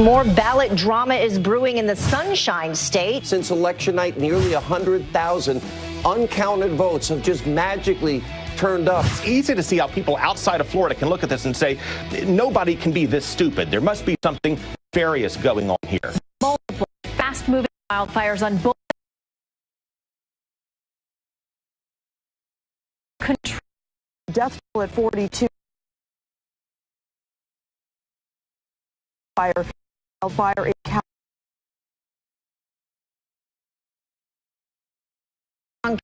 More ballot drama is brewing in the Sunshine State. Since election night, nearly 100,000 uncounted votes have just magically turned up. It's easy to see how people outside of Florida can look at this and say, nobody can be this stupid. There must be something nefarious going on here. Multiple fast-moving wildfires on both control. Death toll at 42. Wildfire in California.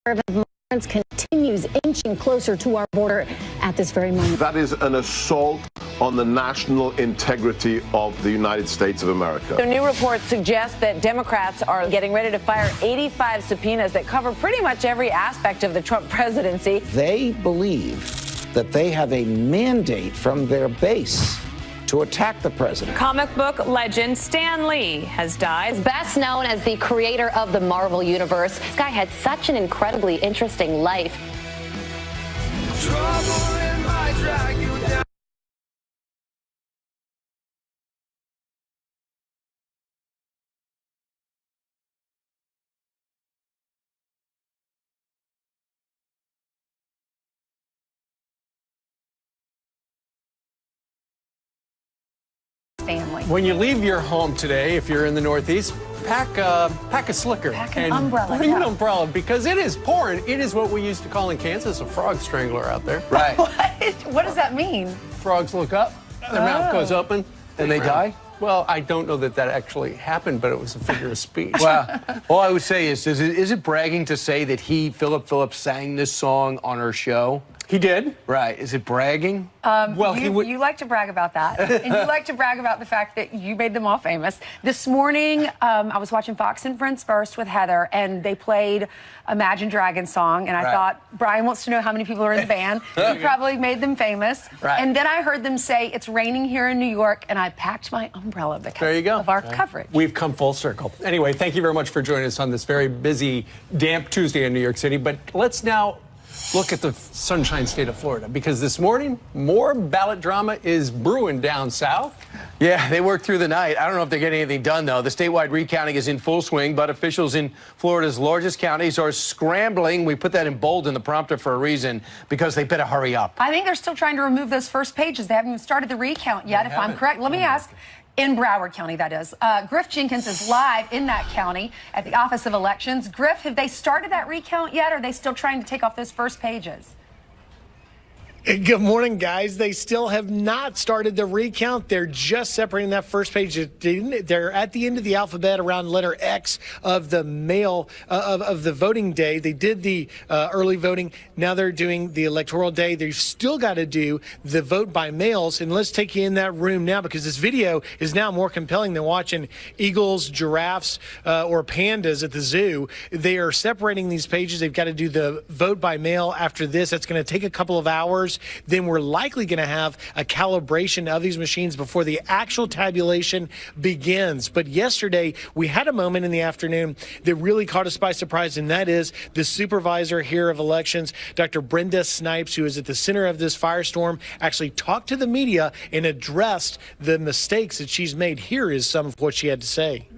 Caravan of migrants continues inching closer to our border at this very moment. That is an assault on the national integrity of the United States of America. The new reports suggest that Democrats are getting ready to fire 85 subpoenas that cover pretty much every aspect of the Trump presidency. They believe that they have a mandate from their base to attack the president. Comic book legend Stan Lee has died. Best known as the creator of the Marvel Universe, this guy had such an incredibly interesting life. Family. When you leave your home today, if you're in the Northeast, pack a slicker. Pack an and umbrella. Bring an umbrella because it is pouring. It is what we used to call in Kansas a frog strangler out there. Right. What does that mean? Frogs look up, their mouth goes open. And they die? Well, I don't know that actually happened, but it was a figure of speech. Well, all I would say is it bragging to say that Philip Phillips sang this song on our show? He did. Right. Is it bragging? Well, you like to brag about that. And you like to brag about the fact that you made them all famous. This morning, I was watching Fox and Friends First with Heather, and they played Imagine Dragons song. And I thought, Brian wants to know how many people are in the band. You probably made them famous. Right. And then I heard them say, it's raining here in New York, and I packed my umbrella because of our coverage. We've come full circle. Anyway, thank you very much for joining us on this very busy, damp Tuesday in New York City. But let's now look at the Sunshine State of Florida, because this morning, more ballot drama is brewing down south. Yeah, they worked through the night. I don't know if they're getting anything done, though. The statewide recounting is in full swing, but officials in Florida's largest counties are scrambling. We put that in bold in the prompter for a reason, because they better hurry up. I think they're still trying to remove those first pages. They haven't even started the recount yet, if I'm correct. Let me ask. In Broward County, that is. Griff Jenkins is live in that county at the Office of Elections. Griff, have they started that recount yet, or are they still trying to take off those first pages? Good morning, guys. They still have not started the recount. They're just separating that first page. They're at the end of the alphabet around letter X of the mail of the voting day. They did the early voting. Now they're doing the electoral day. They've still got to do the vote by mails. And let's take you in that room now, because this video is now more compelling than watching eagles, giraffes, or pandas at the zoo. They are separating these pages. They've got to do the vote by mail after this. That's going to take a couple of hours. Then we're likely going to have a calibration of these machines before the actual tabulation begins. But yesterday, we had a moment in the afternoon that really caught us by surprise, and that is the supervisor here of elections, Dr. Brenda Snipes, who is at the center of this firestorm, actually talked to the media and addressed the mistakes that she's made. Here is some of what she had to say.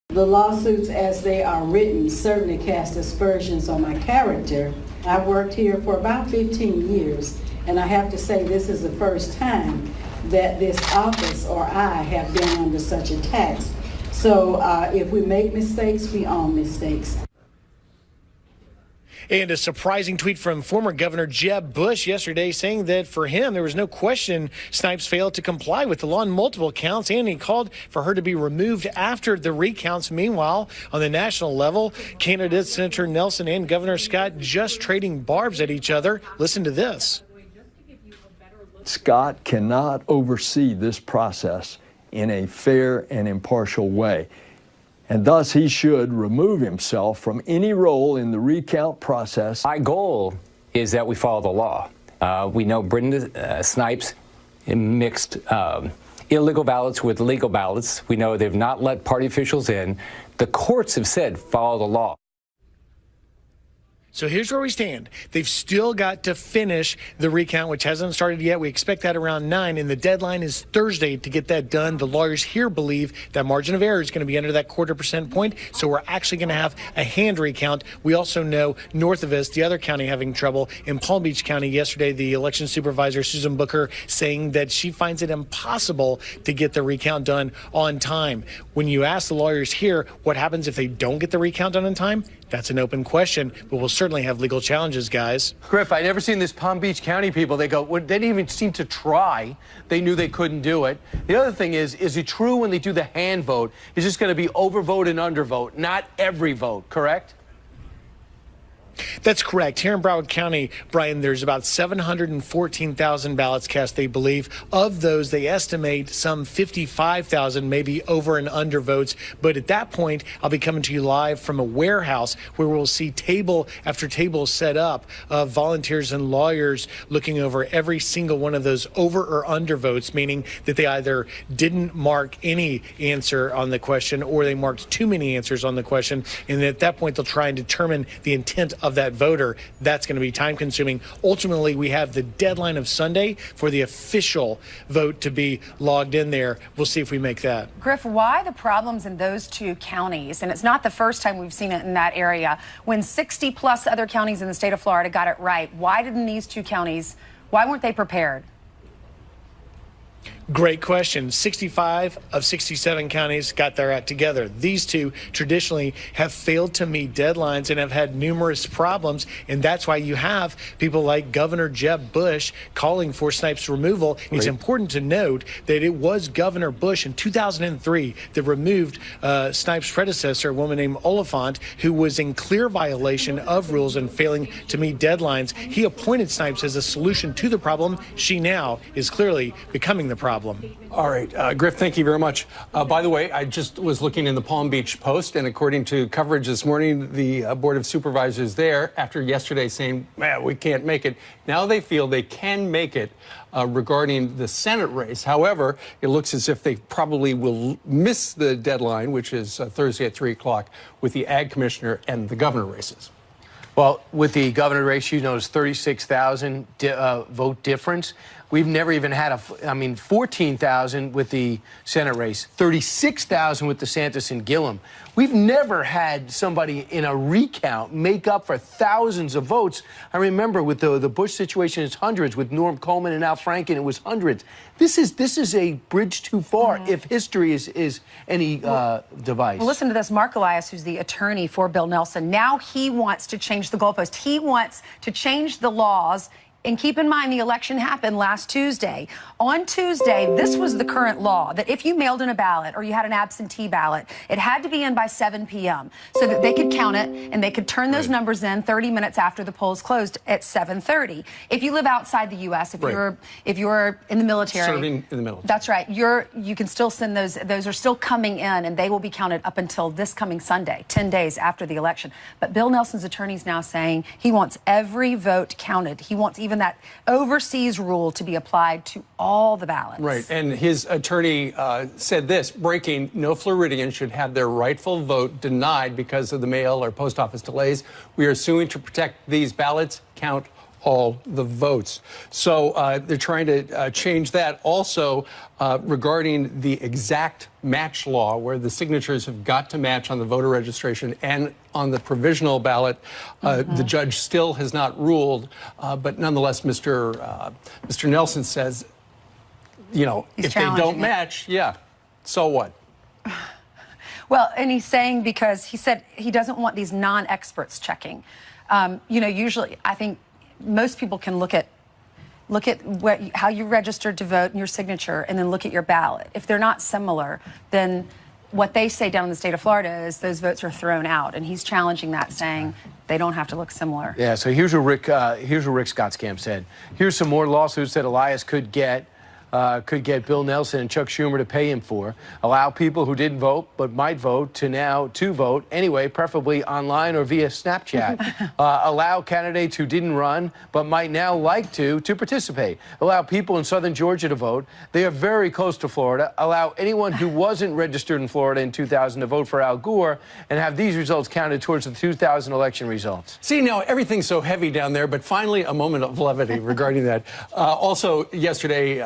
The lawsuits as they are written certainly cast aspersions on my character. I've worked here for about 15 years, and I have to say this is the first time that this office or I have been under such attacks. So if we make mistakes, we own mistakes. And a surprising tweet from former Governor Jeb Bush yesterday saying that for him, there was no question Snipes failed to comply with the law on multiple counts, and he called for her to be removed after the recounts. Meanwhile, on the national level, candidates Senator Nelson and Governor Scott just trading barbs at each other. Listen to this. Scott cannot oversee this process in a fair and impartial way, and thus he should remove himself from any role in the recount process. My goal is that we follow the law. We know Brenda Snipes mixed illegal ballots with legal ballots. We know they've not let party officials in. The courts have said follow the law. So here's where we stand. They've still got to finish the recount, which hasn't started yet. We expect that around 9, and the deadline is Thursday to get that done. The lawyers here believe that margin of error is going to be under that 0.25% point, so we're actually going to have a hand recount. We also know north of us, the other county having trouble in Palm Beach County yesterday, the election supervisor, Susan Booker, saying that she finds it impossible to get the recount done on time. When you ask the lawyers here what happens if they don't get the recount done on time, that's an open question, but we'll certainly have legal challenges, guys. Griff, I never seen this Palm Beach County people. They go, well, they didn't even seem to try. They knew they couldn't do it. The other thing is it true when they do the hand vote, it's just going to be overvote and undervote, not every vote, correct? That's correct. Here in Broward County, Brian, there's about 714,000 ballots cast, they believe. Of those, they estimate some 55,000 maybe over and under votes. But at that point, I'll be coming to you live from a warehouse where we'll see table after table set up of volunteers and lawyers looking over every single one of those over or under votes, meaning that they either didn't mark any answer on the question or they marked too many answers on the question. And at that point, they'll try and determine the intent of that voter. That's going to be time consuming. Ultimately, we have the deadline of Sunday for the official vote to be logged in there. We'll see if we make that. Griff, why the problems in those two counties? And it's not the first time we've seen it in that area. When 60 plus other counties in the state of Florida got it right, why didn't these two counties, why weren't they prepared? Great question. 65 of 67 counties got their act together. These two traditionally have failed to meet deadlines and have had numerous problems, and that's why you have people like Governor Jeb Bush calling for Snipes' removal. Right. It's important to note that it was Governor Bush in 2003 that removed Snipes' predecessor, a woman named Oliphant, who was in clear violation of rules and failing to meet deadlines. He appointed Snipes as a solution to the problem. She now is clearly becoming the problem. All right, Griff, thank you very much. By the way, I just was looking in the Palm Beach Post, and according to coverage this morning, the Board of Supervisors there, after yesterday saying, man, we can't make it, now they feel they can make it regarding the Senate race. However, it looks as if they probably will miss the deadline, which is Thursday at 3 o'clock, with the Ag Commissioner and the governor races. Well, with the governor race, you know, it's 36,000 vote difference. We've never even had 14,000 with the Senate race, 36,000 with DeSantis and Gillum. We've never had somebody in a recount make up for thousands of votes. I remember with the Bush situation, it's hundreds. With Norm Coleman and Al Franken, it was hundreds. This is a bridge too far if history is any device. Well, listen to this. Mark Elias, who's the attorney for Bill Nelson, now he wants to change the goalpost. He wants to change the laws. And keep in mind, the election happened last Tuesday. On Tuesday, this was the current law, that if you mailed in a ballot or you had an absentee ballot, it had to be in by 7 p.m. so that they could count it and they could turn those numbers in 30 minutes after the polls closed at 7:30. If you live outside the U.S., if you're in the military, serving in the military, that's right. You can still send those. Those are still coming in, and they will be counted up until this coming Sunday, 10 days after the election. But Bill Nelson's attorney is now saying he wants every vote counted. He wants even that overseas rule to be applied to all the ballots. Right, and his attorney said this, breaking, no Floridian should have their rightful vote denied because of the mail or post office delays. We are suing to protect these ballots, count all the votes. So they're trying to change that. Also, regarding the exact match law, where the signatures have got to match on the voter registration and on the provisional ballot, the judge still has not ruled. But nonetheless, Mr. Nelson says, you know, if they don't match, so what? Well, and he's saying, because he said he doesn't want these non-experts checking. You know, usually I think most people can look at how you registered to vote and your signature, and then look at your ballot. If they're not similar, then what they say down in the state of Florida is those votes are thrown out, and he's challenging that, saying they don't have to look similar. Yeah. So here's what Rick Scottskamp said. Here's some more lawsuits that Elias could get. could get Bill Nelson and Chuck Schumer to pay him for. Allow people who didn't vote but might vote to vote anyway, preferably online or via Snapchat. Allow candidates who didn't run but might now like to participate. Allow people in southern Georgia to vote. They are very close to Florida. Allow anyone who wasn't registered in Florida in 2000 to vote for Al Gore and have these results counted towards the 2000 election results. See, now everything's so heavy down there, but finally a moment of levity regarding that. Also, yesterday,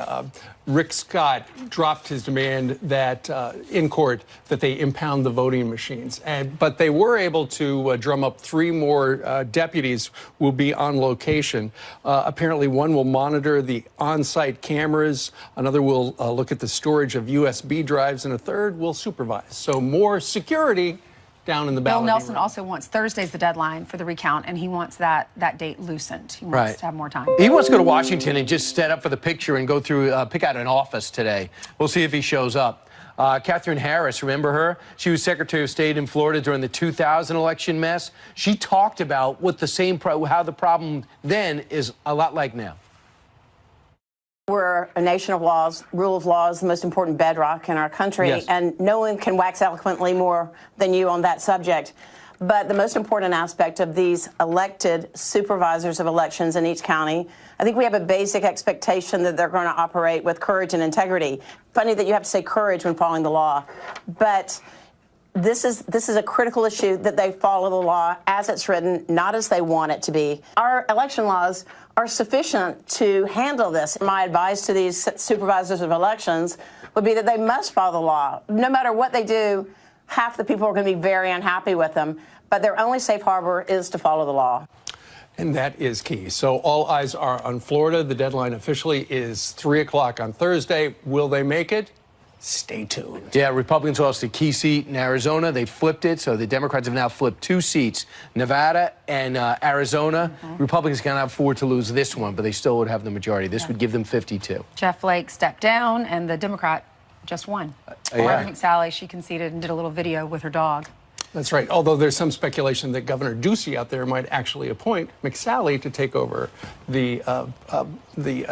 Rick Scott dropped his demand that in court that they impound the voting machines. But they were able to drum up 3 more deputies who will be on location. Apparently, one will monitor the on-site cameras, another will look at the storage of USB drives, and a third will supervise. So more security down in the ballot. Bill Nelson also wants Thursday's the deadline for the recount, and he wants that date loosened. He wants to have more time. He wants to go to Washington and just stand up for the picture and go through, pick out an office today. We'll see if he shows up. Katherine Harris, remember her? She was Secretary of State in Florida during the 2000 election mess. She talked about what how the problem then is a lot like now. We're a nation of laws, rule of law is the most important bedrock in our country, Yes. and no one can wax eloquently more than you on that subject. But the most important aspect of these elected supervisors of elections in each county, I think we have a basic expectation that they're going to operate with courage and integrity. Funny that you have to say courage when following the law, but this is a critical issue that they follow the law as it's written, not as they want it to be. Our election laws are sufficient to handle this. My advice to these supervisors of elections would be that they must follow the law. No matter what they do, half the people are going to be very unhappy with them, but their only safe harbor is to follow the law. And that is key. So all eyes are on Florida. The deadline officially is 3 o'clock on Thursday. Will they make it? Stay tuned. Yeah, Republicans lost a key seat in Arizona. They flipped it, so the Democrats have now flipped 2 seats, Nevada and Arizona. Republicans can afford to lose this one, but they still would have the majority. This would give them 52. Jeff Flake stepped down, and the Democrat just won. Martha McSally, she conceded and did a little video with her dog. That's right. Although there's some speculation that Governor Ducey out there might actually appoint McSally to take over the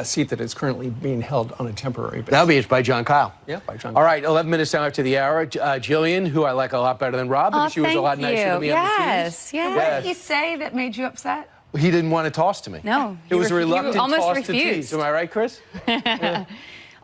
seat that is currently being held on a temporary basis. That'll be by John Kyle. Yeah, by John All right, 11 minutes now after the hour. Jillian, who I like a lot better than Rob, because she was a lot nicer to me on the teams. And what did he say that made you upset? He didn't want to toss to me. No. It was a reluctant almost toss refused. to tease. Am I right, Chris?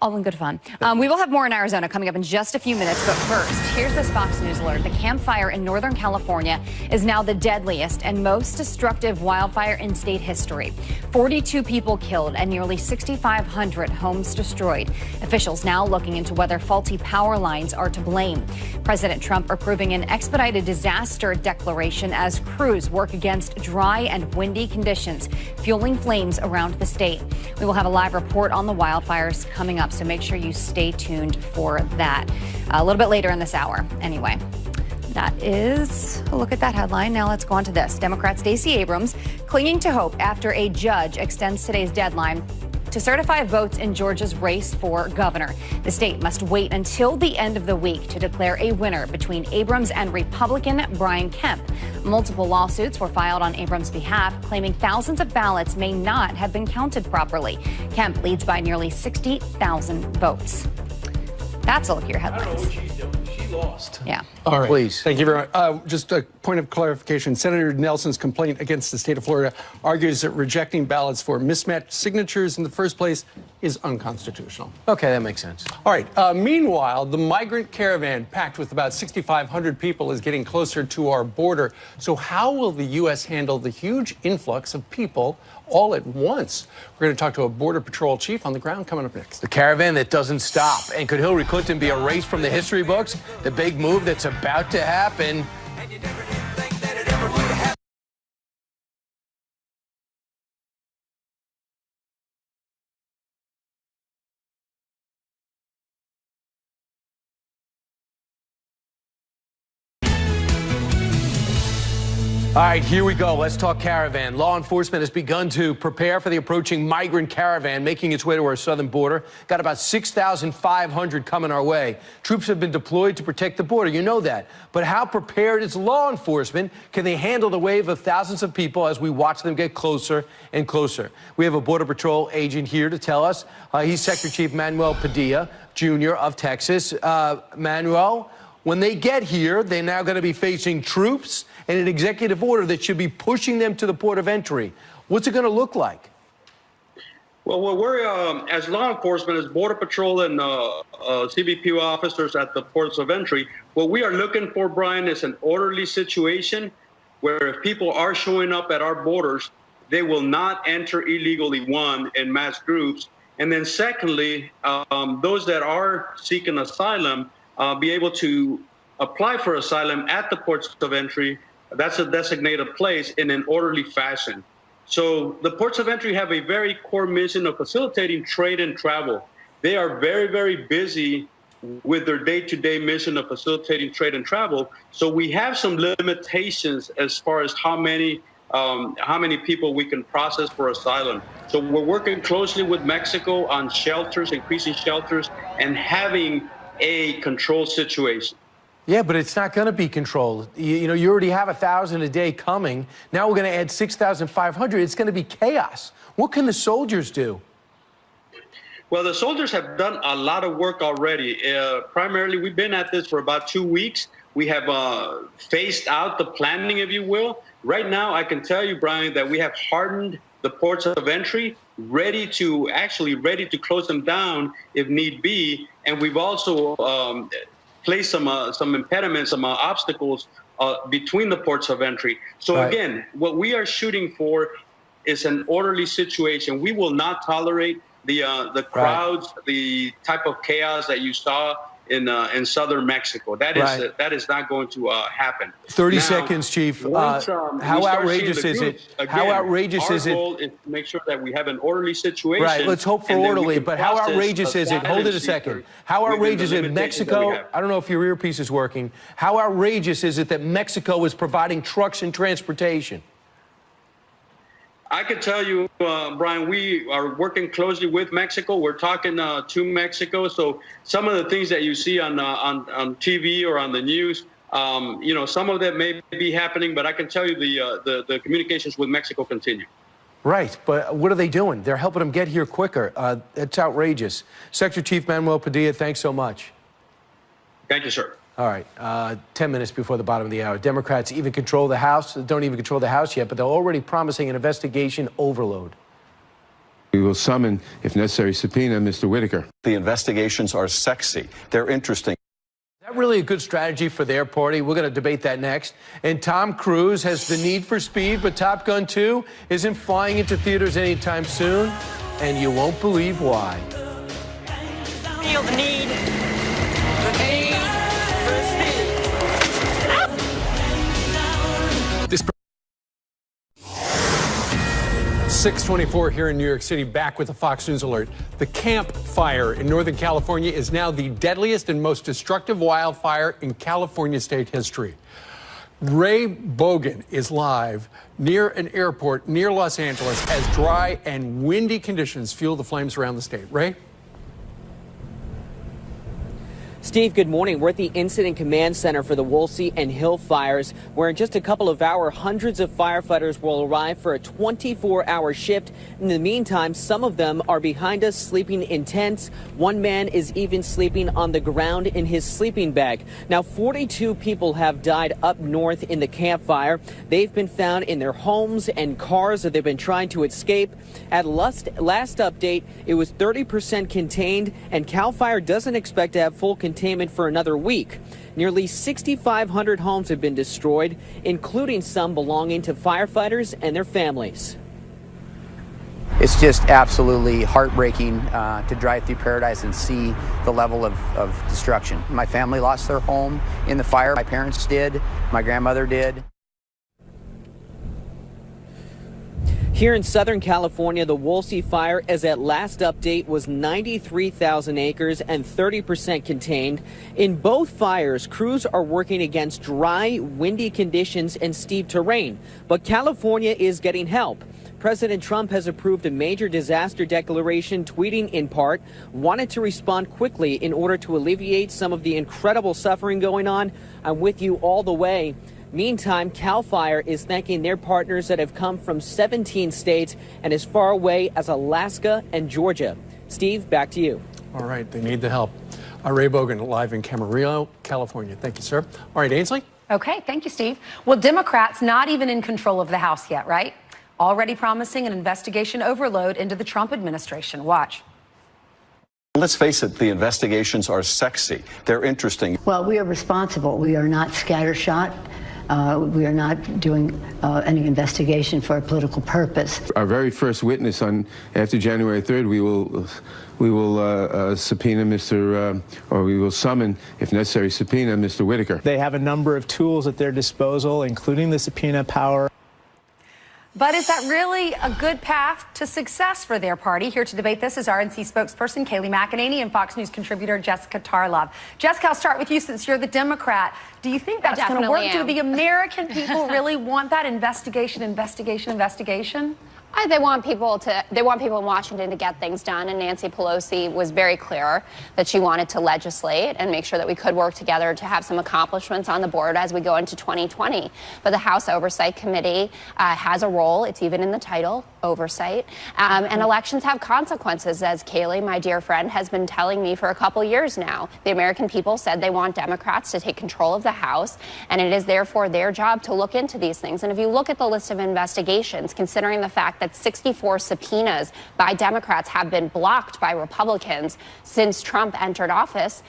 All in good fun. We will have more in Arizona coming up in just a few minutes, but first, here's this Fox News alert. The Camp Fire in Northern California is now the deadliest and most destructive wildfire in state history. 42 people killed and nearly 6,500 homes destroyed. Officials now looking into whether faulty power lines are to blame. President Trump approving an expedited disaster declaration as crews work against dry and windy conditions, fueling flames around the state. We will have a live report on the wildfires coming up, so make sure you stay tuned for that a little bit later in this hour. Anyway, that is a look at that headline. Now let's go on to this. Democrat Stacey Abrams clinging to hope after a judge extends today's deadline to certify votes in Georgia's race for governor. The state must wait until the end of the week to declare a winner between Abrams and Republican Brian Kemp. Multiple lawsuits were filed on Abrams' behalf, claiming thousands of ballots may not have been counted properly. Kemp leads by nearly 60,000 votes. That's a look at your headlines. I don't know what she's doing. She lost. Yeah. All right. Please. Thank you very much. Just a point of clarification. Senator Nelson's complaint against the state of Florida argues that rejecting ballots for mismatched signatures in the first place is unconstitutional. Okay, that makes sense. All right. Meanwhile, the migrant caravan packed with about 6,500 people is getting closer to our border. So how will the U.S. handle the huge influx of people all at once? We're going to talk to a Border Patrol chief on the ground coming up next. The caravan that doesn't stop. And could Hillary Clinton be erased from the history books? The big move that's about to happen. All right, here we go. Let's talk caravan. Law enforcement has begun to prepare for the approaching migrant caravan making its way to our southern border. Got about 6,500 coming our way. Troops have been deployed to protect the border. You know that. But how prepared is law enforcement? Can they handle the wave of thousands of people as we watch them get closer and closer? We have a Border Patrol agent here to tell us. He's Sector Chief Manuel Padilla, Jr. of Texas. Manuel, when they get here, they're now going to be facing troops and an executive order that should be pushing them to the port of entry. What's it going to look like? Well, we're, as law enforcement, as Border Patrol and CBP officers at the ports of entry, what we are looking for, Brian, is an orderly situation where if people are showing up at our borders, they will not enter illegally, one, in mass groups. And then secondly, those that are seeking asylum be able to apply for asylum at the ports of entry. That's a designated place in an orderly fashion. So the ports of entry have a very core mission of facilitating trade and travel. They are very, very busy with their day-to-day mission of facilitating trade and travel. So we have some limitations as far as how many people we can process for asylum. So we're working closely with Mexico on shelters, increasing shelters, and having a controlled situation. Yeah, but it's not going to be controlled. You know, you already have 1,000 a day coming. Now we're going to add 6,500. It's going to be chaos. What can the soldiers do? Well, the soldiers have done a lot of work already. Primarily, we've been at this for about 2 weeks. We have phased out the planning, if you will. Right now, I can tell you, Brian, that we have hardened the ports of entry, ready to close them down if need be. And we've also place some impediments, some obstacles between the ports of entry. So again, what we are shooting for is an orderly situation. We will not tolerate the crowds, the type of chaos that you saw in southern Mexico. That is not going to happen. 30 seconds, Chief. How outrageous is it? How outrageous is it? Our goal is to make sure that we have an orderly situation. Right, let's hope for orderly, but how outrageous is it? Hold it a second. How outrageous is it? Mexico, I don't know if your earpiece is working. How outrageous is it that Mexico is providing trucks and transportation? I can tell you, Brian, we are working closely with Mexico. We're talking to Mexico. So some of the things that you see on TV or on the news, you know, some of that may be happening, but I can tell you the communications with Mexico continue. Right, but what are they doing? They're helping them get here quicker. It's outrageous. Sector Chief Manuel Padilla, thanks so much. Thank you, sir. All right, 10 minutes before the bottom of the hour. Democrats even control the House, don't even control the House yet, but they're already promising an investigation overload. We will summon, if necessary, subpoena Mr. Whitaker. The investigations are sexy. They're interesting. Is that really a good strategy for their party? We're going to debate that next. And Tom Cruise has the need for speed, but Top Gun 2 isn't flying into theaters anytime soon, and you won't believe why. Feel the need. The need. 6:24 here in New York City, back with a Fox News alert. The Camp Fire in Northern California is now the deadliest and most destructive wildfire in California state history. Ray Bogan is live near an airport near Los Angeles as dry and windy conditions fuel the flames around the state. Ray? Steve, good morning. We're at the Incident Command Center for the Woolsey and Hill fires, where in just a couple of hours, hundreds of firefighters will arrive for a 24-hour shift. In the meantime, some of them are behind us sleeping in tents. One man is even sleeping on the ground in his sleeping bag. Now, 42 people have died up north in the Camp Fire. They've been found in their homes and cars that they've been trying to escape. At last update, it was 30% contained, and CAL FIRE doesn't expect to have full containment for another week. Nearly 6,500 homes have been destroyed, including some belonging to firefighters and their families. It's just absolutely heartbreaking to drive through Paradise and see the level of destruction. My family lost their home in the fire. My parents did. My grandmother did. Here in Southern California, the Woolsey fire, as at last update, was 93,000 acres and 30% contained. In both fires, crews are working against dry, windy conditions and steep terrain. But California is getting help. President Trump has approved a major disaster declaration, tweeting in part, wanted to respond quickly in order to alleviate some of the incredible suffering going on. I'm with you all the way. Meantime, CAL FIRE is thanking their partners that have come from 17 states and as far away as Alaska and Georgia. Steve, back to you. All right, they need the help. Ray Bogan, live in Camarillo, California. Thank you, sir. All right, Ainsley? Okay, thank you, Steve. Well, Democrats not even in control of the House yet, right? Already promising an investigation overload into the Trump administration. Watch. Let's face it, the investigations are sexy. They're interesting. Well, we are responsible. We are not scattershot. We are not doing any investigation for a political purpose. Our very first witness after January 3rd, we will subpoena or we will summon, if necessary, subpoena Mr. Whitaker. They have a number of tools at their disposal, including the subpoena power. But is that really a good path to success for their party? Here to debate this is RNC spokesperson Kayleigh McEnany and Fox News contributor Jessica Tarlov. Jessica, I'll start with you since you're the Democrat. Do you think that's going to work? Do the American people really want that investigation? They want people in Washington to get things done, and Nancy Pelosi was very clear that she wanted to legislate and make sure that we could work together to have some accomplishments on the board as we go into 2020. But the House Oversight Committee has a role. It's even in the title, oversight. And elections have consequences, as Kayleigh, my dear friend, has been telling me for a couple years now. The American people said they want Democrats to take control of the House, and it is therefore their job to look into these things. And if you look at the list of investigations, considering the fact that 64 subpoenas by Democrats have been blocked by Republicans since Trump entered office,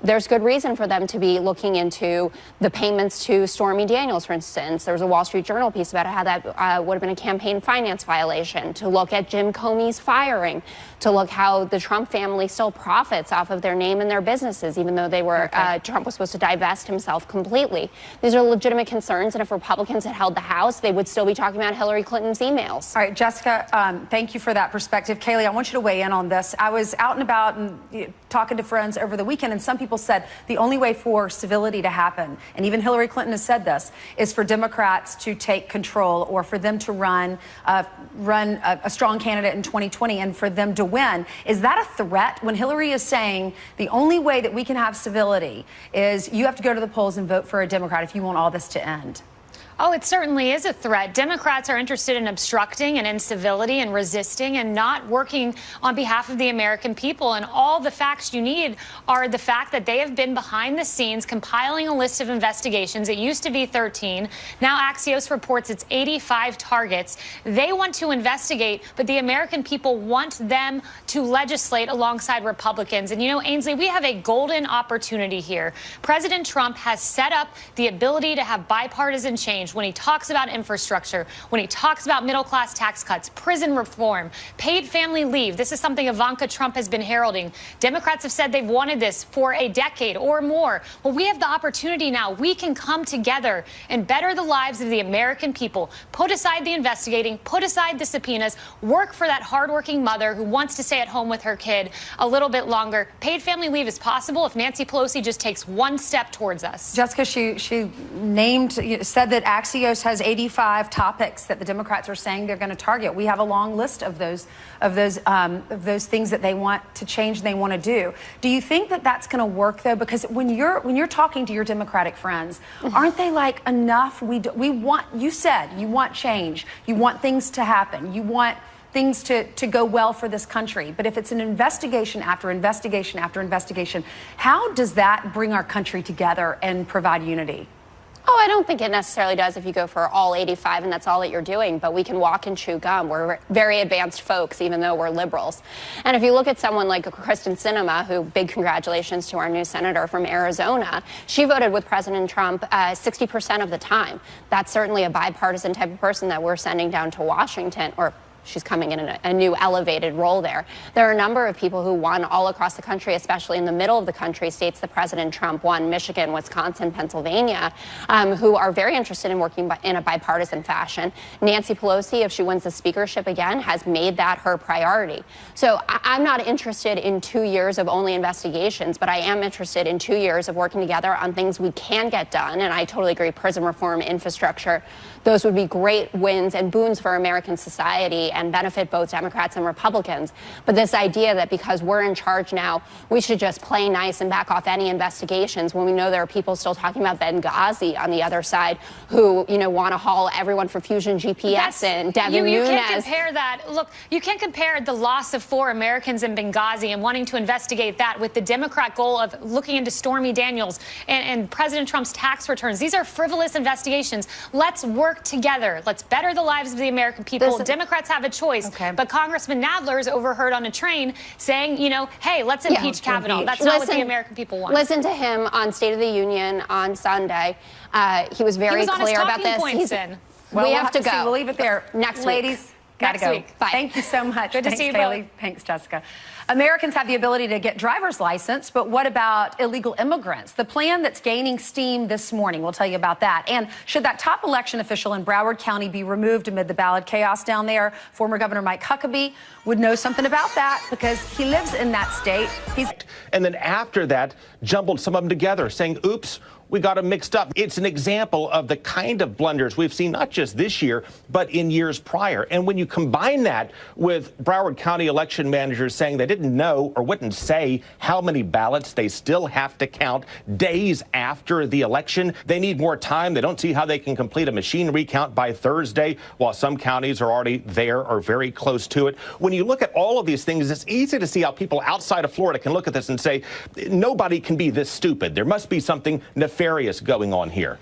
there's good reason for them to be looking into the payments to Stormy Daniels, for instance. There was a Wall Street Journal piece about how that would have been a campaign finance violation, to look at Jim Comey's firing, to look how the Trump family still profits off of their name and their businesses, even though they were Trump was supposed to divest himself completely. These are legitimate concerns, and if Republicans had held the House, they would still be talking about Hillary Clinton's emails. All right, Jessica, thank you for that perspective. Kayleigh, I want you to weigh in on this. I was out and about and talking to friends over the weekend, and some people said the only way for civility to happen, and even Hillary Clinton has said this, is for Democrats to take control or for them to run a strong candidate in 2020 and for them to win. Is that a threat when Hillary is saying the only way that we can have civility is you have to go to the polls and vote for a Democrat if you want all this to end? Oh, it certainly is a threat. Democrats are interested in obstructing and incivility and resisting and not working on behalf of the American people. And all the facts you need are the fact that they have been behind the scenes compiling a list of investigations. It used to be 13. Now Axios reports it's 85 targets. They want to investigate, but the American people want them to legislate alongside Republicans. And, you know, Ainsley, we have a golden opportunity here. President Trump has set up the ability to have bipartisan change. When he talks about infrastructure, when he talks about middle-class tax cuts, prison reform, paid family leave. This is something Ivanka Trump has been heralding. Democrats have said they've wanted this for a decade or more. Well, we have the opportunity now. We can come together and better the lives of the American people. Put aside the investigating, put aside the subpoenas, work for that hardworking mother who wants to stay at home with her kid a little bit longer. Paid family leave is possible if Nancy Pelosi just takes one step towards us. Jessica, she said that Axios has 85 topics that the Democrats are saying they're going to target. We have a long list of those things that they want to change and they want to do. Do you think that that's going to work though? Because when you're talking to your Democratic friends, aren't they like, enough? We want. You said you want change. You want things to happen. You want things to go well for this country. But if it's an investigation after investigation after investigation, how does that bring our country together and provide unity? Oh, I don't think it necessarily does if you go for all 85 and that's all that you're doing, but we can walk and chew gum. We're very advanced folks, even though we're liberals. And if you look at someone like Kristen Sinema, who, big congratulations to our new senator from Arizona, she voted with President Trump 60% of the time. That's certainly a bipartisan type of person that we're sending down to Washington, or she's coming in a new elevated role there. There are a number of people who won all across the country, especially in the middle of the country, states that President Trump won, Michigan, Wisconsin, Pennsylvania, who are very interested in working in a bipartisan fashion. Nancy Pelosi, if she wins the speakership again, has made that her priority. So I'm not interested in 2 years of only investigations, but I am interested in 2 years of working together on things we can get done. And I totally agree, prison reform, infrastructure, those would be great wins and boons for American society and benefit both Democrats and Republicans. But this idea that because we're in charge now, we should just play nice and back off any investigations when we know there are people still talking about Benghazi on the other side who, you know, want to haul everyone for Fusion GPS and Devin Nunes. You can't compare that. Look, you can't compare the loss of 4 Americans in Benghazi and wanting to investigate that with the Democrat goal of looking into Stormy Daniels and President Trump's tax returns. These are frivolous investigations. Let's work together. Let's better the lives of the American people. Democrats have a choice. But Congressman Nadler is overheard on a train saying, you know, hey, let's impeach Kavanaugh. That's not what the American people want. Listen to him on State of the Union on Sunday. He was very clear about this. Well, we have to go. See, we'll leave it there. Next Ladies, week. gotta go. Next week. Bye. Thank you so much. Good to Thanks, see you Bailey. both. Thanks, Jessica. Americans have the ability to get driver's license, but what about illegal immigrants? The plan that's gaining steam this morning. We'll tell you about that. And should that top election official in Broward County be removed amid the ballot chaos down there? Former Governor Mike Huckabee would know something about that because he lives in that state. And then after that, jumbled some of them together, saying, oops, we got them mixed up. It's an example of the kind of blunders we've seen not just this year, but in years prior. And when you combine that with Broward County election managers saying they didn't know or wouldn't say how many ballots they still have to count days after the election, they need more time. They don't see how they can complete a machine recount by Thursday, while some counties are already there or very close to it. When you look at all of these things, it's easy to see how people outside of Florida can look at this and say, nobody can be this stupid. There must be something nefarious going on here.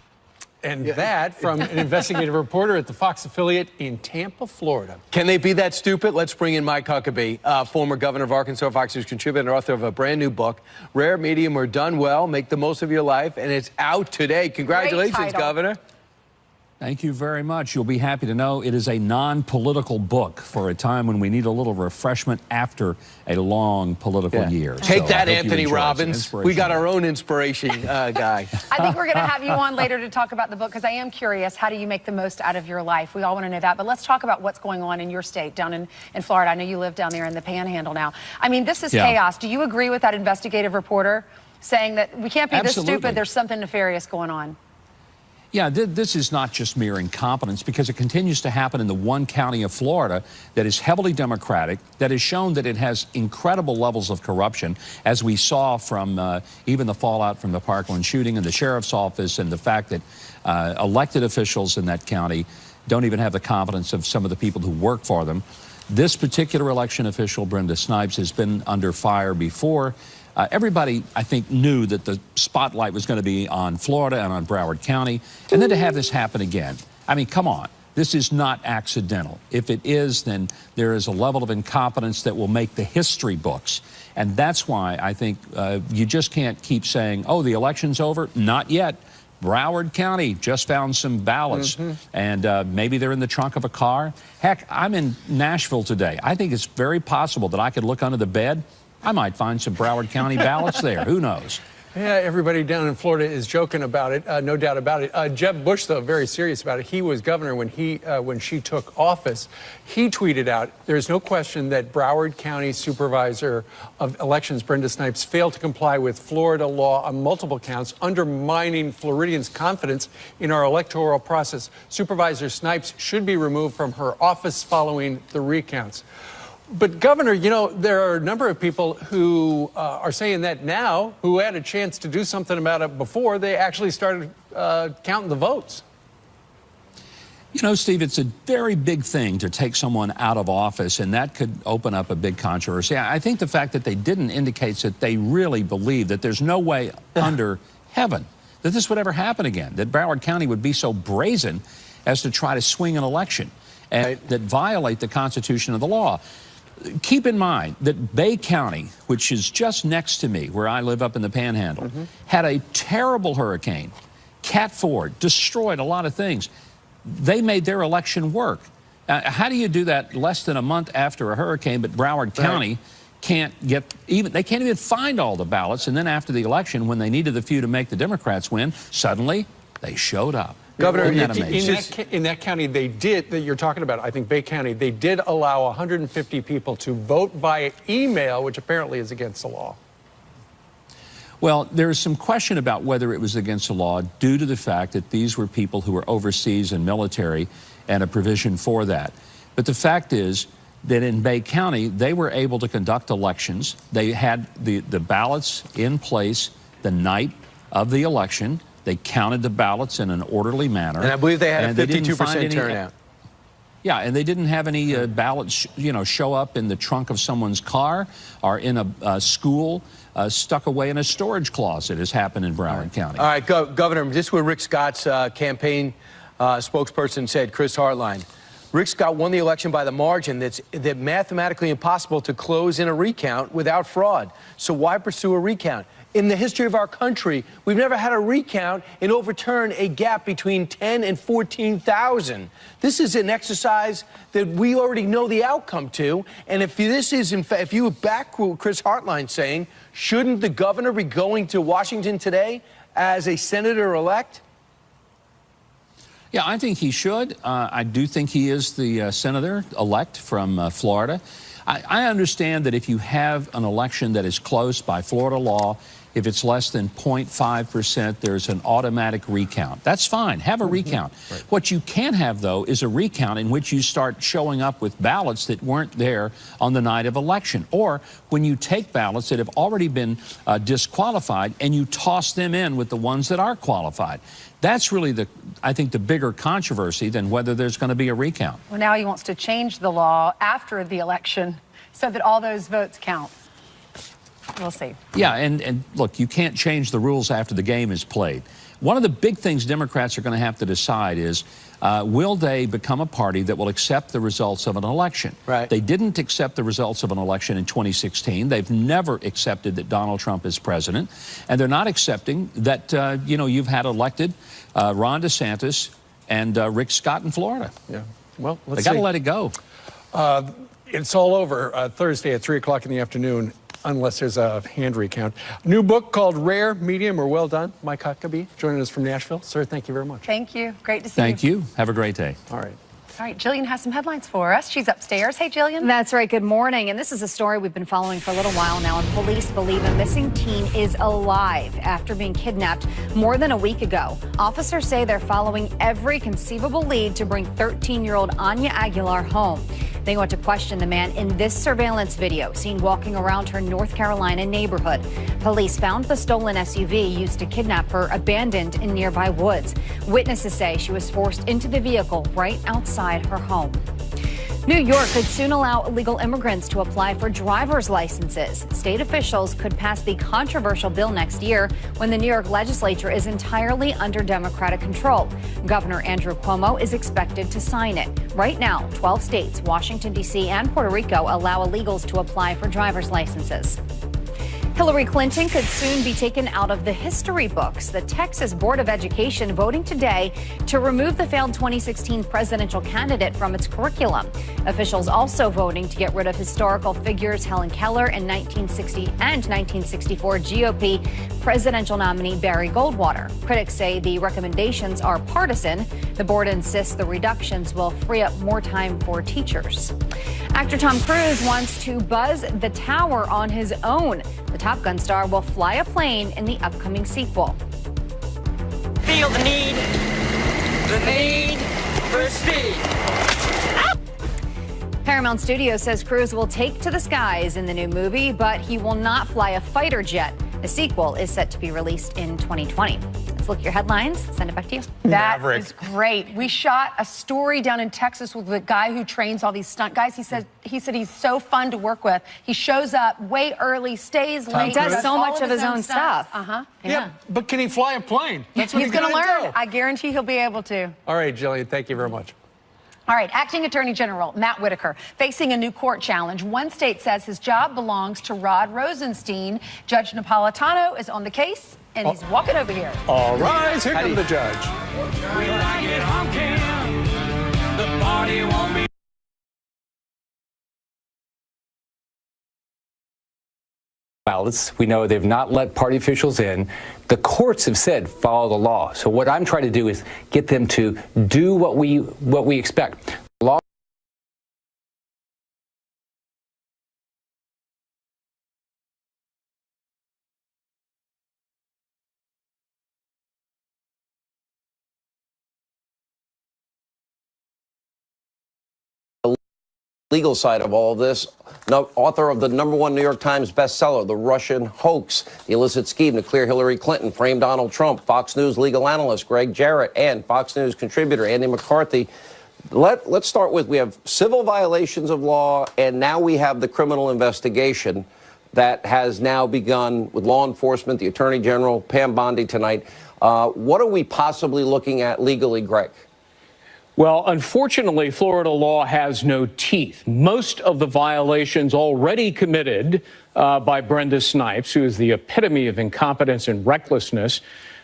And that from an investigative reporter at the Fox affiliate in Tampa, Florida. Can they be that stupid? Let's bring in Mike Huckabee, former governor of Arkansas, Fox News contributor and author of a brand new book, Rare, Medium, or Done Well, Make the Most of Your Life, and it's out today. Congratulations, Governor. Thank you very much. You'll be happy to know it is a non-political book for a time when we need a little refreshment after a long political year. Take So that, I hope you Anthony enjoy it. Robbins. We got our own inspiration guy. I think we're going to have you on later to talk about the book because I am curious, how do you make the most out of your life? We all want to know that. But let's talk about what's going on in your state down in Florida. I know you live down there in the Panhandle now. I mean, this is chaos. Do you agree with that investigative reporter saying that we can't be this stupid, there's something nefarious going on? Yeah, this is not just mere incompetence because it continues to happen in the one county of Florida that is heavily Democratic, that has shown that it has incredible levels of corruption, as we saw from even the fallout from the Parkland shooting and the sheriff's office and the fact that elected officials in that county don't even have the competence of some of the people who work for them. This particular election official, Brenda Snipes, has been under fire before. Everybody, I think, knew that the spotlight was going to be on Florida and on Broward County. And then to have this happen again, I mean, come on. This is not accidental. If it is, then there is a level of incompetence that will make the history books. And that's why I think you just can't keep saying, oh, the election's over. Not yet. Broward County just found some ballots, and maybe they're in the trunk of a car. Heck, I'm in Nashville today. I think it's very possible that I could look under the bed. I might find some Broward County ballots there. Who knows? Yeah, everybody down in Florida is joking about it, no doubt about it. Jeb Bush, though, very serious about it. He was governor when she took office. He tweeted out, there's no question that Broward County Supervisor of Elections, Brenda Snipes, failed to comply with Florida law on multiple counts, undermining Floridians' confidence in our electoral process. Supervisor Snipes should be removed from her office following the recounts. But, Governor, you know, there are a number of people who are saying that now, who had a chance to do something about it before they actually started counting the votes. You know, Steve, it's a very big thing to take someone out of office, and that could open up a big controversy. I think the fact that they didn't indicates that they really believe that there's no way under heaven that this would ever happen again, that Broward County would be so brazen as to try to swing an election and that violate the Constitution of the law. Keep in mind that Bay County, which is just next to me, where I live up in the Panhandle, had a terrible hurricane. Cat 4 destroyed a lot of things. They made their election work. How do you do that less than a month after a hurricane, but Broward County can't get even, they can't even find all the ballots, and then after the election, when they needed the few to make the Democrats win, suddenly they showed up. Governor, Isn't that amazing? in that county, they did, that you're talking about, I think Bay County, they did allow 150 people to vote via email, which apparently is against the law. Well, there's some question about whether it was against the law due to the fact that these were people who were overseas and military and a provision for that. But the fact is that in Bay County, they were able to conduct elections. They had the ballots in place the night of the election. They counted the ballots in an orderly manner. And I believe they had a 52% turnout. Yeah, and they didn't have any ballots, show up in the trunk of someone's car or in a school stuck away in a storage closet, as happened in Broward County. All right, Governor, this is where Rick Scott's campaign spokesperson said, Chris Hartline. Rick Scott won the election by the margin that's mathematically impossible to close in a recount without fraud. So why pursue a recount? In the history of our country, we've never had a recount and overturn a gap between 10 and 14,000. This is an exercise that we already know the outcome to. And if this is, in fact, if you back what Chris Hartline's saying, shouldn't the governor be going to Washington today as a senator-elect? Yeah, I think he should. I do think he is the senator-elect from Florida. I understand that if you have an election that is close by Florida law, if it's less than 0.5%, there's an automatic recount. That's fine. Have a recount. Right. What you can have, though, is a recount in which you start showing up with ballots that weren't there on the night of election. Or when you take ballots that have already been disqualified and you toss them in with the ones that are qualified. That's really, I think, the bigger controversy than whether there's going to be a recount. Well, now he wants to change the law after the election so that all those votes count. We'll see. Yeah, and look, you can't change the rules after the game is played. One of the big things Democrats are going to have to decide is, will they become a party that will accept the results of an election? Right. They didn't accept the results of an election in 2016. They've never accepted that Donald Trump is president. And they're not accepting that, you've had elected Ron DeSantis and Rick Scott in Florida. Yeah. Well, they got to let it go. It's all over Thursday at 3 o'clock in the afternoon. Unless there's a hand recount. New book called Rare, Medium, or Well Done. Mike Huckabee joining us from Nashville. Sir, thank you very much. Thank you. Great to see you. Thank you. Have a great day. All right. All right, Jillian has some headlines for us. She's upstairs. Hey, Jillian. That's right. Good morning. And this is a story we've been following for a little while now. And police believe a missing teen is alive after being kidnapped more than a week ago. Officers say they're following every conceivable lead to bring 13-year-old Anya Aguilar home. They want to question the man in this surveillance video seen walking around her North Carolina neighborhood. Police found the stolen SUV used to kidnap her abandoned in nearby woods. Witnesses say she was forced into the vehicle right outside her home. New York could soon allow illegal immigrants to apply for driver's licenses. State officials could pass the controversial bill next year when the New York legislature is entirely under Democratic control. Governor Andrew Cuomo is expected to sign it. Right now, 12 states, Washington, D.C., and Puerto Rico allow illegals to apply for driver's licenses. Hillary Clinton could soon be taken out of the history books. The Texas Board of Education voting today to remove the failed 2016 presidential candidate from its curriculum. Officials also voting to get rid of historical figures Helen Keller and 1960 and 1964 GOP presidential nominee Barry Goldwater. Critics say the recommendations are partisan. The board insists the reductions will free up more time for teachers. Actor Tom Cruise wants to buzz the tower on his own. The Top Gun star will fly a plane in the upcoming sequel. Feel the need for speed. Paramount Studios says Cruise will take to the skies in the new movie, but he will not fly a fighter jet. The sequel is set to be released in 2020. Let's look at your headlines. Send it back to you. That is great. We shot a story down in Texas with the guy who trains all these stunt guys. He said he's so fun to work with. He shows up way early, stays late. He does so much of his own stuff. Yeah, but can he fly a plane? That's what he's going to learn. do. I guarantee he'll be able to. All right, Jillian, thank you very much. All right, Acting Attorney General Matt Whitaker facing a new court challenge. One state says his job belongs to Rod Rosenstein. Judge Napolitano is on the case, and he's walking over here. All right, here comes the judge. We like it honking. The party won't be ballots. We know they've not let party officials in. The courts have said follow the law. So what I'm trying to do is get them to do what we expect. Law legal side of all of this, author of the #1 New York Times bestseller, The Russian Hoax, the illicit scheme to clear Hillary Clinton, frame Donald Trump, Fox News legal analyst Greg Jarrett, and Fox News contributor Andy McCarthy. Let's start with, we have civil violations of law, and now we have the criminal investigation that has now begun with law enforcement, the Attorney General, Pam Bondi tonight. What are we possibly looking at legally, Greg? Well, unfortunately, Florida law has no teeth. Most of the violations already committed by Brenda Snipes, who is the epitome of incompetence and recklessness,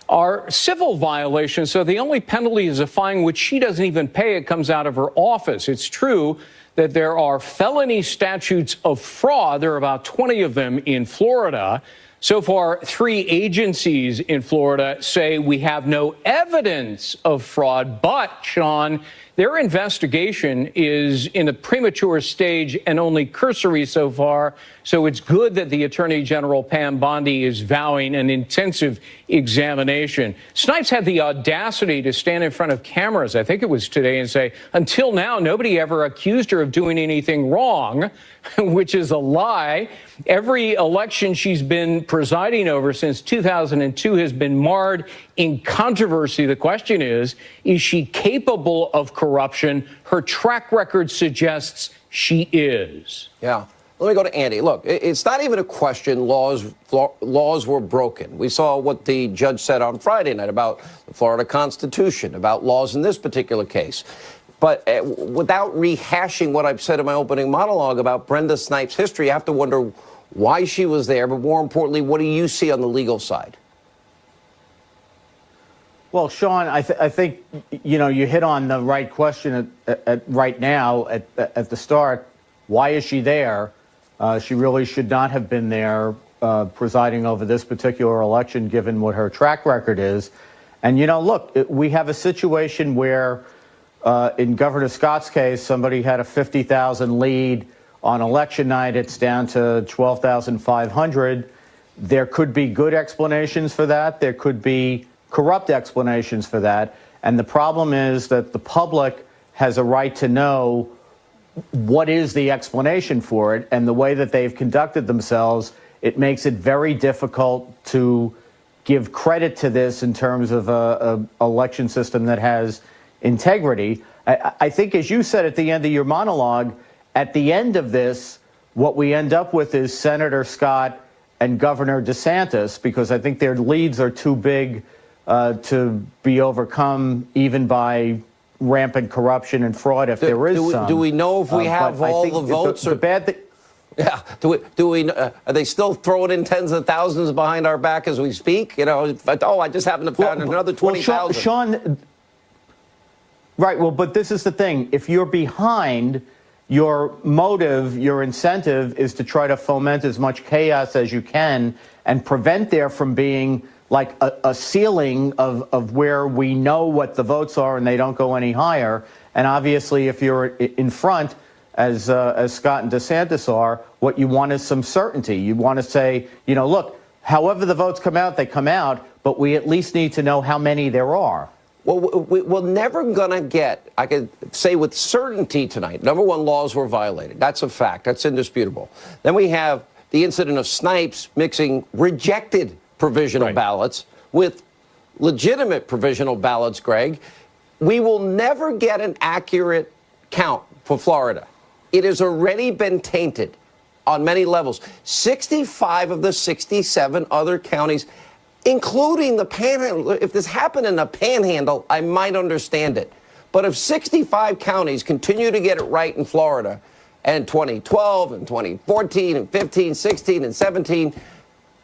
are civil violations. So the only penalty is a fine which she doesn't even pay. It comes out of her office. It's true that there are felony statutes of fraud. There are about 20 of them in Florida. So far, 3 agencies in Florida say we have no evidence of fraud, but, Sean, their investigation is in a premature stage and only cursory so far. So it's good that the Attorney General, Pam Bondi, is vowing an intensive examination. Snipes had the audacity to stand in front of cameras, I think it was today, and say, until now, nobody ever accused her of doing anything wrong, which is a lie. Every election she's been presiding over since 2002 has been marred in controversy. The question is she capable of corruption? Her track record suggests she is. Yeah. Let me go to Andy. Look, it's not even a question laws were broken. We saw what the judge said on Friday night about the Florida Constitution, about laws in this particular case. But without rehashing what I've said in my opening monologue about Brenda Snipes' history, you have to wonder why she was there, but more importantly, what do you see on the legal side? Well, Sean, I think, you know, you hit on the right question right now at the start. Why is she there? She really should not have been there presiding over this particular election, given what her track record is. And, you know, look, we have a situation where in Governor Scott's case, somebody had a 50,000 lead. On election night, it's down to 12,500. There could be good explanations for that. There could be corrupt explanations for that. And the problem is that the public has a right to know what is the explanation for it. And the way that they've conducted themselves, it makes it very difficult to give credit to this in terms of an election system that has integrity. I think, as you said at the end of your monologue, at the end of this, what we end up with is Senator Scott and Governor DeSantis, because I think their leads are too big to be overcome even by rampant corruption and fraud, if there is some. Do we know if we have all the votes? The bad thing. Yeah. Are they still throwing in tens of thousands behind our back as we speak? You know, I just happened to find another 20,000. Sean, right. Well, but this is the thing. If you're behind, your motive, your incentive is to try to foment as much chaos as you can and prevent there from being like a ceiling of where we know what the votes are and they don't go any higher. And obviously, if you're in front, as Scott and DeSantis are, what you want is some certainty. You want to say, you know, look, however the votes come out, they come out, but we at least need to know how many there are. Well, we're never going to get, I could say with certainty tonight, number one, laws were violated. That's a fact. That's indisputable. Then we have the incident of Snipes mixing rejected provisional ballots with legitimate provisional ballots, Greg. We will never get an accurate count for Florida. It has already been tainted on many levels. 65 of the 67 other counties, including the Panhandle. If this happened in the Panhandle, I might understand it. But if 65 counties continue to get it right in Florida, and 2012 and 2014 and 15, 16 and 17,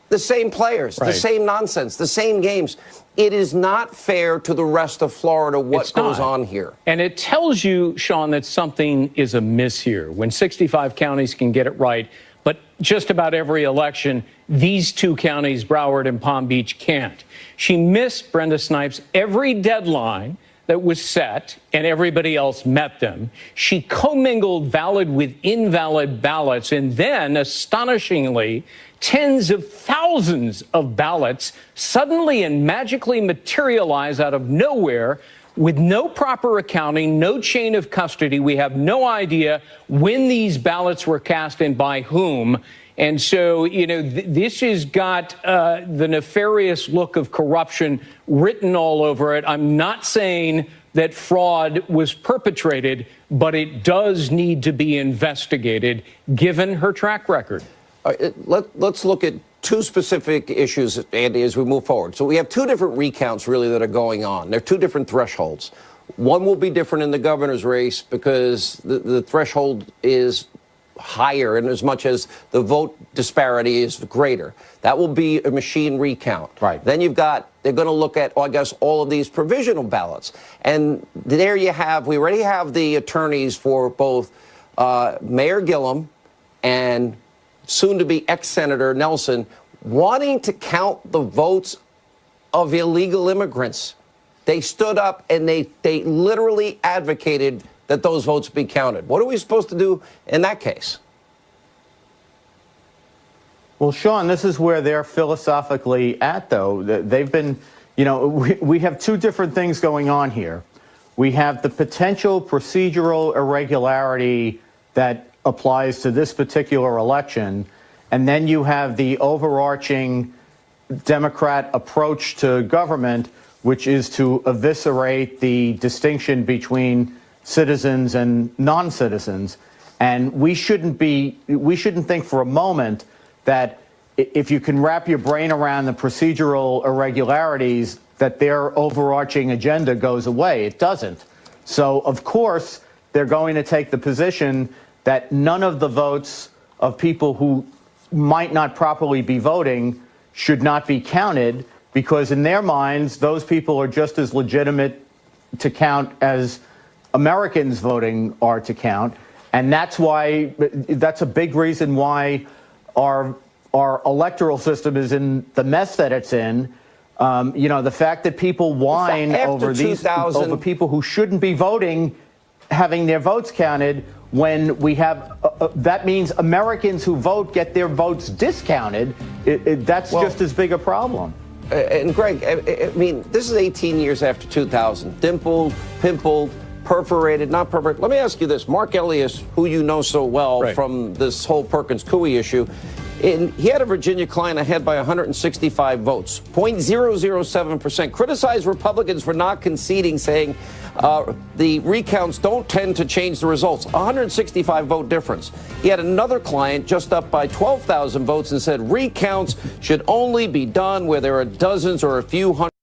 the same players, the same nonsense, the same games. It is not fair to the rest of Florida what goes on here. And it tells you, Sean, that something is amiss here. When 65 counties can get it right, but just about every election, these two counties, Broward and Palm Beach, can't. She missed, Brenda Snipes, every deadline that was set, and everybody else met them. She commingled valid with invalid ballots, and then, astonishingly, tens of thousands of ballots suddenly and magically materialize out of nowhere with no proper accounting, no chain of custody. We have no idea when these ballots were cast and by whom. And so, you know, this has got the nefarious look of corruption written all over it. I'm not saying that fraud was perpetrated, but it does need to be investigated, given her track record. Let's look at two specific issues, Andy, as we move forward. So we have two different recounts, really, that are going on. They're two different thresholds. One will be different in the governor's race because the threshold is higher in as much as the vote disparity is greater. That will be a machine recount. Right. Then you've got, they're going to look at, I guess, all of these provisional ballots. And there you have, we already have the attorneys for both Mayor Gillum and soon-to-be ex-Senator Nelson wanting to count the votes of illegal immigrants. They stood up and they literally advocated that those votes be counted. What are we supposed to do in that case? Well, Sean, this is where they're philosophically at, though. They've been, you know, we have two different things going on here. We have the potential procedural irregularity that applies to this particular election, and then you have the overarching Democrat approach to government, which is to eviscerate the distinction between citizens and non-citizens. And we shouldn't think for a moment that if you can wrap your brain around the procedural irregularities, that their overarching agenda goes away. It doesn't. So, of course, they're going to take the position that none of the votes of people who might not properly be voting should not be counted, because in their minds, those people are just as legitimate to count as Americans voting are to count. And that's a big reason why our electoral system is in the mess that it's in. You know, the fact that people whine over people who shouldn't be voting having their votes counted, when we have that means Americans who vote get their votes discounted. That's just as big a problem. And Greg, I mean, this is 18 years after 2000. Dimpled, pimpled, perforated, not perforated. Let me ask you this. Mark Elias, who you know so well from this whole Perkins Coie issue, he had a Virginia client ahead by 165 votes, 0.007%. Criticized Republicans for not conceding, saying the recounts don't tend to change the results. 165 vote difference. He had another client just up by 12,000 votes and said recounts should only be done where there are dozens or a few hundred